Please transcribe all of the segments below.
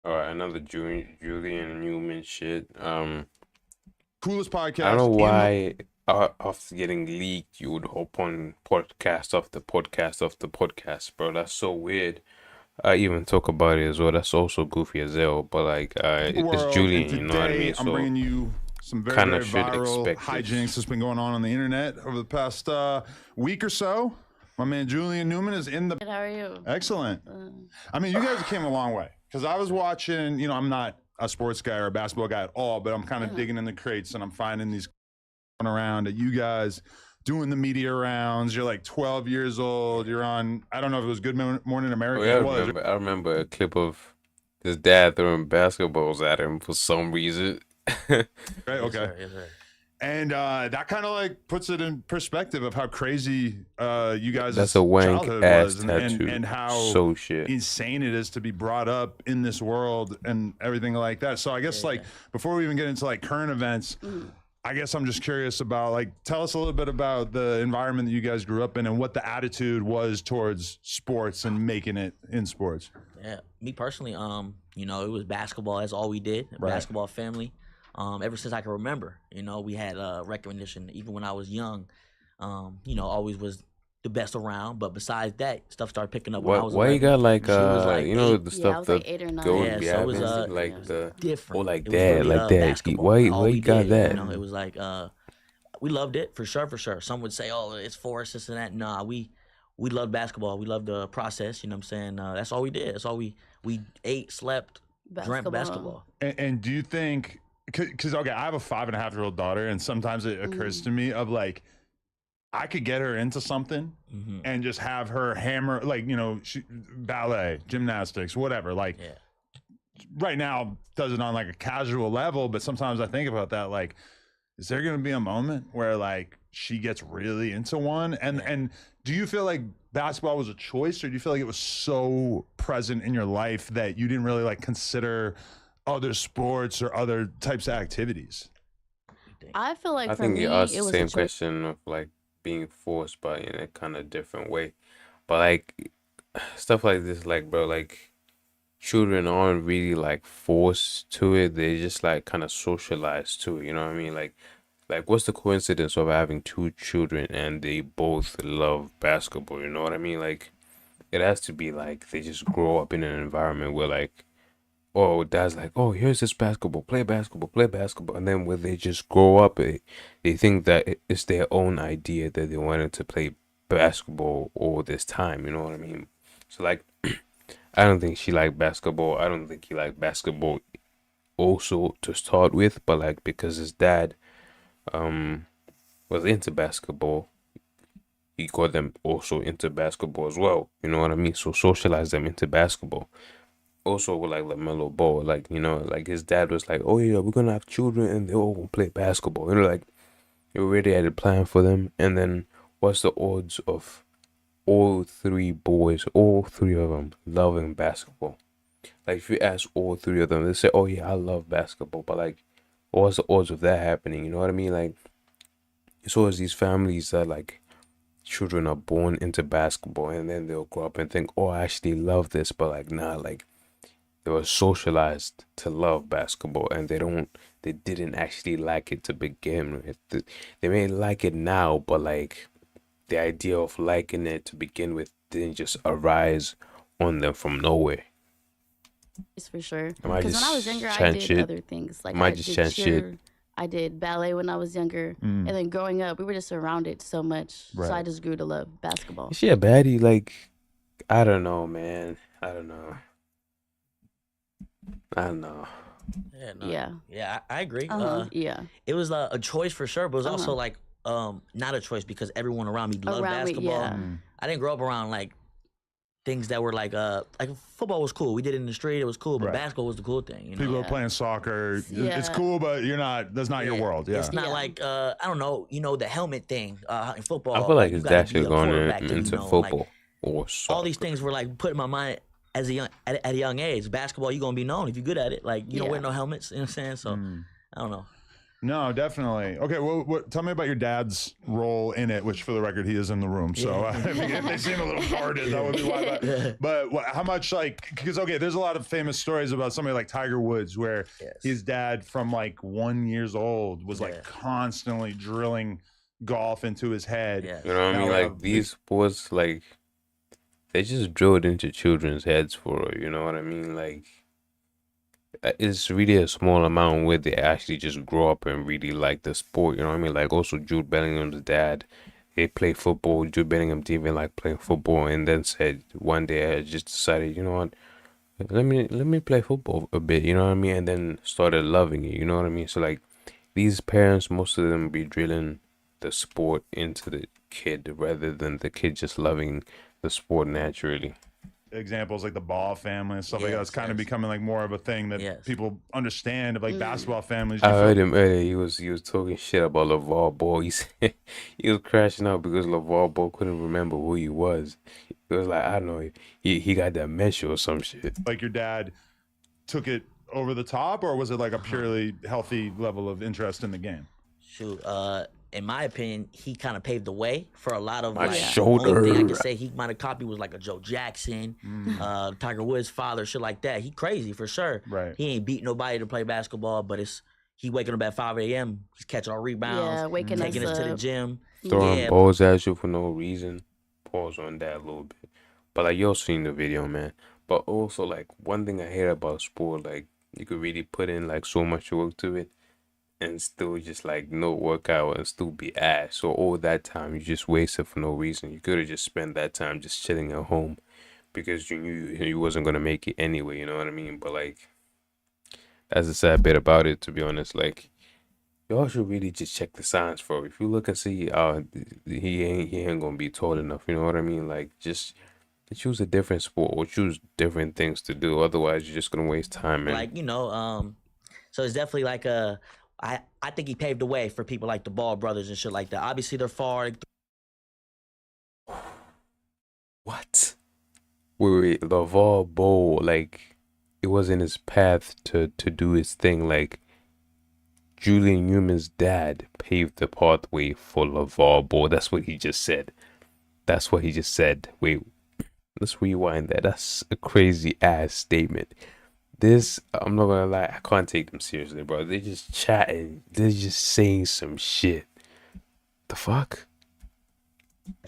All right, another Julian Newman shit. Coolest I don't podcast know in the why after getting leaked, you would hop on podcast after podcast after podcast, bro. That's so weird. I even talk about it as well. That's also goofy as hell. But like, it's world. And Julian, you know what I today mean? I'm So bringing you some very, kind of very should viral expect hijinks this. that's been going on the internet over the past week or so. My man Julian Newman is in the. Good, how are you? Excellent. I mean, you guys came a long way because I was watching, I'm not a sports guy or a basketball guy at all, but I'm kind of digging in the crates and I'm finding these around at you guys doing the media rounds. You're like 12 years old. You're on, I don't know if it was Good Morning Oh America. yeah, It was. I remember a clip of his dad throwing basketballs at him for some reason. Right? Yes, Okay. sir, yes, sir. And that kind of like puts it in perspective of how crazy you guys' That's a wank childhood ass was tattoo. and how So shit. insane it is to be brought up in this world and everything like that. So I guess like before we even get into like current events, I guess I'm just curious about like tell us a little bit about the environment that you guys grew up in and what the attitude was towards sports and making it in sports. Yeah, me personally, it was basketball. That's all we did. Right. Basketball family. Ever since I can remember, we had recognition. Even when I was young, always was the best around. But besides that, stuff started picking up when I was Why you 11. got like She was like you know 8. the Yeah, I stuff was that like 8 or 9. go Yeah, be so it was, having it like the different. or like It was that, really, like that. basketball. Why All you we got did, that? It was like we loved it for sure, for sure. Some would say, "Oh, it's forced, this and that." Nah, we loved basketball. We loved the process. You know what I'm saying? That's all we did. That's all we ate, slept, dreamt basketball. And do you think, because okay, I have a 5.5-year-old daughter, and sometimes it occurs to me of like, I could get her into something and just have her hammer, like, ballet, gymnastics, whatever. Like, right now, does it on like a casual level, but sometimes I think about that, like, is there going to be a moment where like she gets really into one? And do you feel like basketball was a choice, or do you feel like it was so present in your life that you didn't really like consider other sports or other types of activities? I feel like I for think me, you asked it the was same a choice. question of like being forced, but in a kind of different way. But like stuff like this, like bro, like children aren't really like forced to it. They just like kind of socialized to it. You know what I mean? Like what's the coincidence of having two children and they both love basketball? You know what I mean? Like it has to be like they just grow up in an environment where like, oh, dad's like, oh, here's this basketball, play basketball, and then when they just grow up, they think that it's their own idea that they wanted to play basketball all this time. You know what I mean? So like, I don't think she liked basketball. I don't think he liked basketball also to start with, but like because his dad was into basketball, he got them also into basketball as well. You know what I mean? So socialize them into basketball. Also with like LaMelo Ball, like like his dad was like, oh yeah, we're gonna have children and they all gonna play basketball. Like he already had a plan for them. And then what's the odds of all three boys, all three of them loving basketball? Like if you ask all three of them, they say, oh yeah, I love basketball, but like what's the odds of that happening? You know what I mean? Like it's always these families that like children are born into basketball and then they'll grow up and think, oh, I actually love this, but like nah, like they were socialized to love basketball and they didn't actually like it to begin with. They may like it now, but like the idea of liking it to begin with didn't just arise on them from nowhere. It's for sure. Am I Because when I was just younger, I chatting did shit? other things. Like Am I I just did chatting shit? cheer, I did ballet when I was younger, and then growing up, we were just surrounded so much. So I Right. just grew to love basketball. Is she a baddie? Like, I don't know, man. I don't know. Yeah, no, Yeah. yeah, I agree. Yeah. It was a choice for sure, but it was also Uh-huh. like not a choice because everyone around me loved Around me, basketball. yeah. I didn't grow up around like things that were like football was cool. We did it in the street, it was cool, but Right. basketball was the cool thing. People are Yeah. playing soccer. It's Yeah. cool, but that's not your world. Yeah. It's not Yeah. like I don't know, the helmet thing in football. I feel like you his gotta dad be should a go quarterback to, into like, football or all soccer. these things were like put in my mind as at a young age. Basketball, you're gonna be known if you're good at it. Like you don't wear Yeah. no helmets. You know what I'm saying? So I don't know. No, definitely. Okay, well, tell me about your dad's role in it, which for the record, he is in the room. So I mean, if they seem a little guarded, that would be why. But how much, like, because, okay, there's a lot of famous stories about somebody like Tiger Woods where his dad from like 1 year old was like constantly drilling golf into his head. You know what I mean? Like these sports, like, they just drilled into children's heads for it. You know what I mean? Like, it's really a small amount where they actually just grow up and really like the sport. You know what I mean? Like also Jude Bellingham's dad, he played football. Jude Bellingham didn't even like playing football, and then said one day I just decided, you know what, let me play football a bit. You know what I mean? And then started loving it. You know what I mean? So like these parents, most of them be drilling the sport into the kid rather than the kid just loving the sport naturally. Examples like the Ball family and stuff like that. It's kind of becoming like more of a thing that people understand of like basketball families. I heard him earlier. He was talking shit about LeVar Ball. He said he was crashing out because LeVar Ball couldn't remember who he was. It was like, I don't know, he got dementia or some shit. Like your dad took it over the top, or was it like a purely healthy level of interest in the game? Shoot, in my opinion, he kind of paved the way for a lot of my like, shoulder. Only thing I could say he might have copied was like a Joe Jackson, Tiger Woods' father, shit like that. He crazy for sure. Right. He ain't beat nobody to play basketball, but he waking up at 5 a.m. He's catching all rebounds, taking us to the gym, throwing balls at you for no reason. Pause on that a little bit. But like y'all seen the video, man. But also like one thing I hear about sport, like you could really put in like so much work to it and still just like no workout and still be ass. So all that time you just wasted for no reason. You could have just spent that time just chilling at home because you knew you wasn't gonna make it anyway. You know what I mean? But like that's the sad bit about it, to be honest. Like y'all should really just check the signs for it. If you look and see, he ain't gonna be tall enough. You know what I mean? Like just choose a different sport or choose different things to do. Otherwise, you're just gonna waste time. And like so it's definitely like I think he paved the way for people like the Ball brothers and shit like that. Obviously, they're far. What? Wait, LeVar Ball, like, it was in his path to do his thing. Like, Julian Newman's dad paved the pathway for LeVar Ball. That's what he just said. That's what he just said. Wait, let's rewind that. That's a crazy ass statement. This, I'm not gonna lie, I can't take them seriously, bro. They're just chatting. They're just saying some shit. The fuck?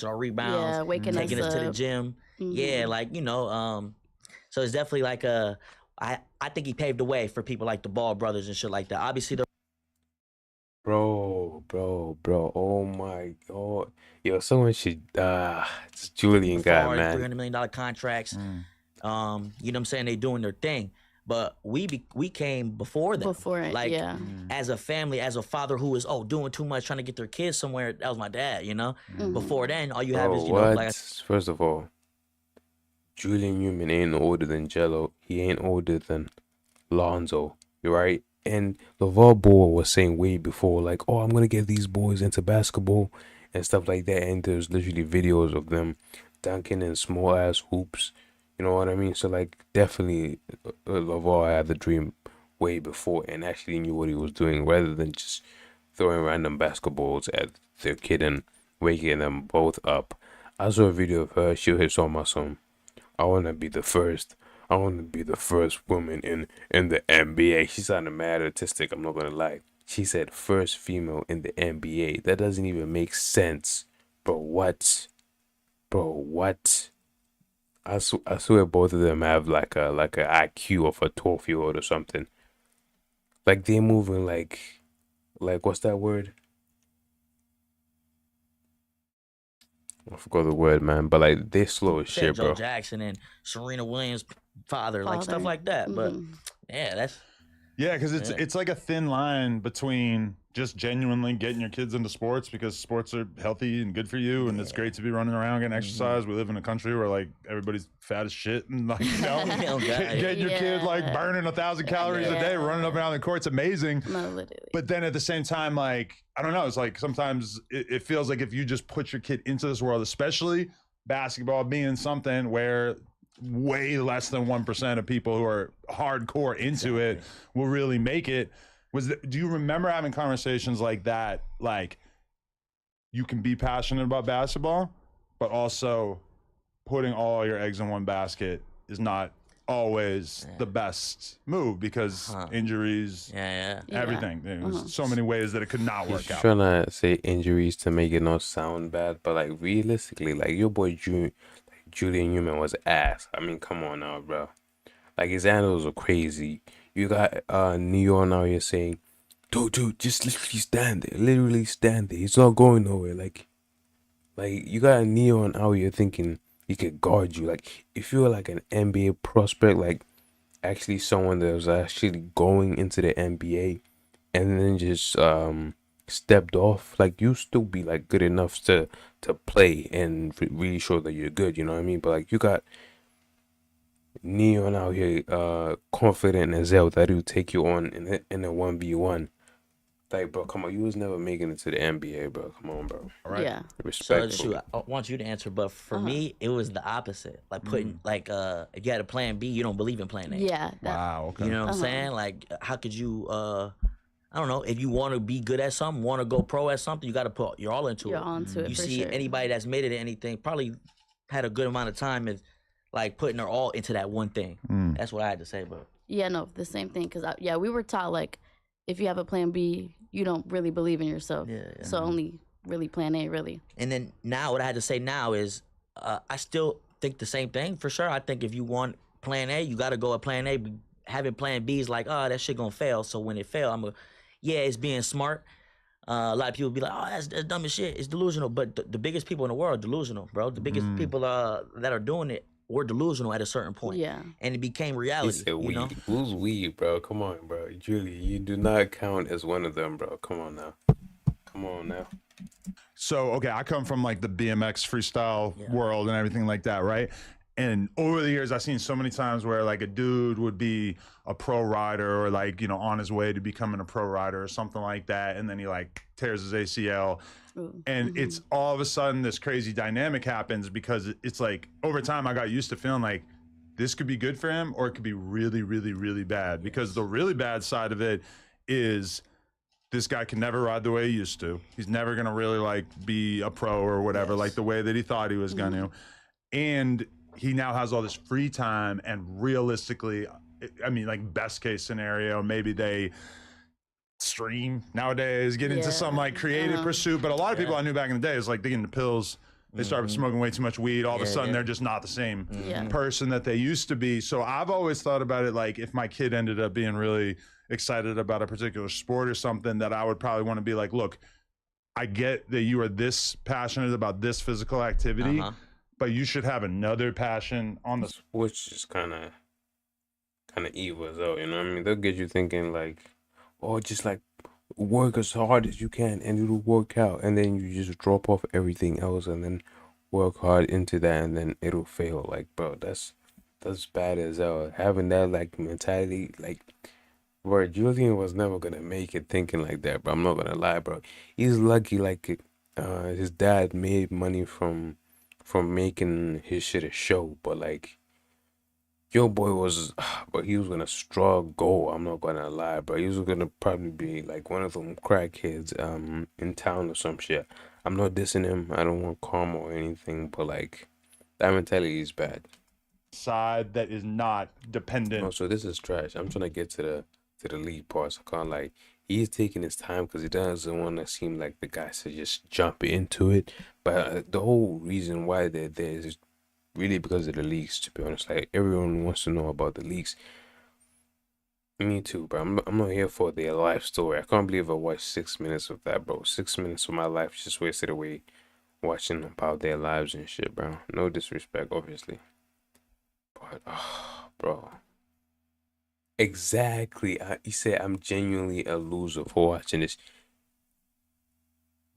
Our rebounds, taking us to the gym. Yeah, like, so it's definitely like I think he paved the way for people like the Ball brothers and shit like that. Obviously, they're Bro. Oh my god. Yo, someone should it's Julian guy, man. $300 million contracts. You know what I'm saying? They doing their thing. But we came before them. Before it, like, yeah. As a family, as a father who was doing too much, trying to get their kids somewhere. That was my dad, Before then, all you have is, like First of all, Julian Newman ain't older than Jello. He ain't older than Lonzo, right? And LeVar Ball was saying way before, like, oh, I'm gonna get these boys into basketball and stuff like that. And there's literally videos of them dunking in small ass hoops. You know what I mean? So like, definitely, LeVar had the dream way before and actually knew what he was doing, rather than just throwing random basketballs at their kid and waking them both up. I saw a video of her. She was talking about some, I want to be the first. I want to be the first woman in the NBA. She sounded mad artistic, I'm not going to lie. She said first female in the NBA. That doesn't even make sense. Bro, what? I swear both of them have like a IQ of a 12-year-old or something. Like they're moving like what's that word? I forgot the word, man. But like they're slow as shit, bro. Joe Jackson and Serena Williams' father, like stuff like that. But yeah, that's because it's like a thin line between just genuinely getting your kids into sports because sports are healthy and good for you, and it's great to be running around getting exercise. We live in a country where like everybody's fat as shit, and like getting your kid like burning 1,000 calories a day, running up and down the court, it's amazing. No, literally. But then at the same time, like I don't know, it's like sometimes it feels like if you just put your kid into this world, especially basketball being something where way less than 1% of people who are hardcore into it will really make it. Do you remember having conversations like that? Like, you can be passionate about basketball, but also putting all your eggs in one basket is not always the best move because injuries, Yeah. everything. There's so many ways that it could not work He's out. trying to say injuries to make it not sound bad, but like realistically, like your boy Julian Newman was ass. I mean, come on now, bro. Like his handles are crazy. You got Neon out here saying, dude, just literally stand there. Literally stand there. He's not going nowhere. Like you got a Neon out here thinking he could guard you. Like if you're like an NBA prospect, like actually someone that was actually going into the NBA and then just stepped off, like you still be like good enough to play and really show that you're good, you know what I mean? But like you got Neon out here confident as hell that he'll take you on in a 1v1. Like, bro, come on, you was never making it to the NBA, bro. Come on, bro. All right. Yeah. So Respectfully. shoot, I want you to answer, but for me, it was the opposite. Like putting like if you had a plan B, you don't believe in plan A. Yeah. Wow. Okay. You know what I'm saying? Like how could you I don't know, if you want to be good at something, want to go pro at something, you got to put your all into You're it. onto it You for see sure. anybody that's made it at anything probably had a good amount of time is like putting their all into that one thing. That's what I had to say, but Yeah, no, the same thing. Cause we were taught like, if you have a plan B, you don't really believe in yourself. Yeah. So only really plan A, really. And then now, what I had to say now is, I still think the same thing for sure. I think if you want plan A, you got to go at plan A. Having plan B is like, oh, that shit gonna fail. So when it fail, it's being smart. A lot of people be like, oh, that's dumb as shit. It's delusional. But the biggest people in the world are delusional, bro. The biggest people that are doing it were delusional at a certain point. Yeah. And it became He reality. said You know? we. Who's we, bro? Come on, bro. Julie, you do not count as one of them, bro. Come on now. Come on now. So, okay, I come from like the BMX freestyle world and everything like that, right? And over the years, I've seen so many times where like a dude would be a pro rider or like, you know, on his way to becoming a pro rider or something like that. And then he like tears his ACL. And it's all of a sudden this crazy dynamic happens because it's like over time I got used to feeling like this could be good for him or it could be really, really, really bad. Because the really bad side of it is this guy can never ride the way he used to. He's never going to really like be a pro or whatever, like the way that he thought he was going to. And he now has all this free time and realistically, I mean, like best case scenario, maybe they stream nowadays, get into some like creative pursuit. But a lot of people I knew back in the day is like they get into pills. They started smoking way too much weed. All of a sudden, they're just not the same person that they used to be. So I've always thought about it like if my kid ended up being really excited about a particular sport or something, that I would probably want to be like, look, I get that you are this passionate about this physical activity, but you should have another passion on the Which is kind of evil as well, you know what I mean? They'll get you thinking like, oh, just like work as hard as you can and it'll work out, and then you just drop off everything else and then work hard into that and then it'll fail. Like, bro, that's bad as hell. Having that like mentality, like, bro, Julian was never gonna make it thinking like that, bro. I'm not gonna lie, bro. He's lucky like his dad made money from making his shit a show, but like your boy was, but he was gonna struggle. I'm not gonna lie, bro. He was gonna probably be like one of them crackheads in town or some shit. I'm not dissing him. I don't want karma or anything, but like that mentality is bad. side that is not dependent. No, so this is trash. I'm trying to get to the lead parts. I can't like he's taking his time because he doesn't want to seem like the guy to just jump into it. But the whole reason why they're there is really because of the leaks, to be honest. Like everyone wants to know about the leaks. Me too, bro. I'm not here for their life story. I can't believe I watched 6 minutes of that, bro. 6 minutes of my life just wasted away watching about their lives and shit, bro. No disrespect, obviously. But bro. Exactly. He said I'm genuinely a loser for watching this.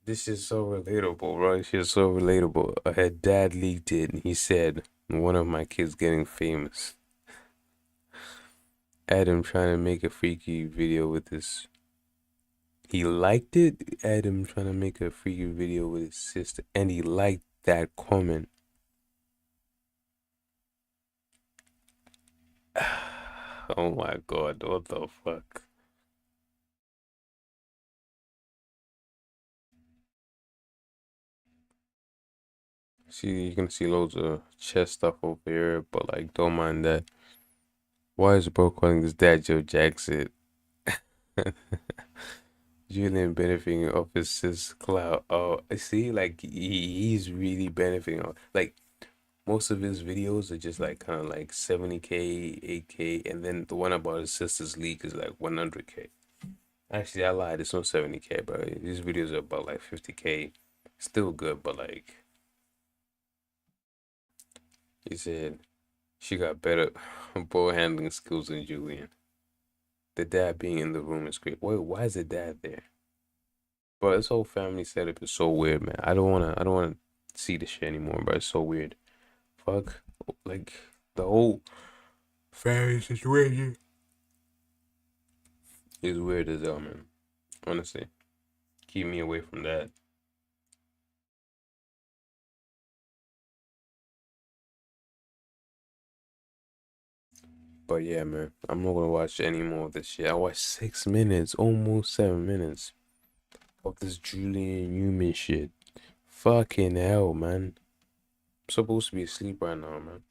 This is so relatable, bro. This is so relatable. Her dad leaked it and he said, one of my kids getting famous. Adam trying to make a freaky video with his... He liked it. Adam trying to make a freaky video with his sister. And he liked that comment. Oh my God. What the fuck? See, you can see loads of chest stuff over here, but like, don't mind that. Why is bro calling his dad Joe Jackson? Julian benefiting off his sis clout. Oh, I see, like he's really benefiting off. Like most of his videos are just like kind of like 70K, 8K, and then the one about his sister's leak is like 100K. Actually, I lied. It's not 70K, bro. These videos are about like 50K. Still good, but like he said, she got better ball handling skills than Julian. The dad being in the room is great. Wait, why is the dad there? Bro, this whole family setup is so weird, man. I don't wanna see this shit anymore, bro. It's so weird. Fuck. Like the whole family situation is weird as hell, man. Honestly. Keep me away from that. But yeah, man, I'm not gonna watch any more of this shit. I watched 6 minutes, almost 7 minutes of this Julian Newman shit. Fucking hell, man. I'm supposed to be asleep right now, man.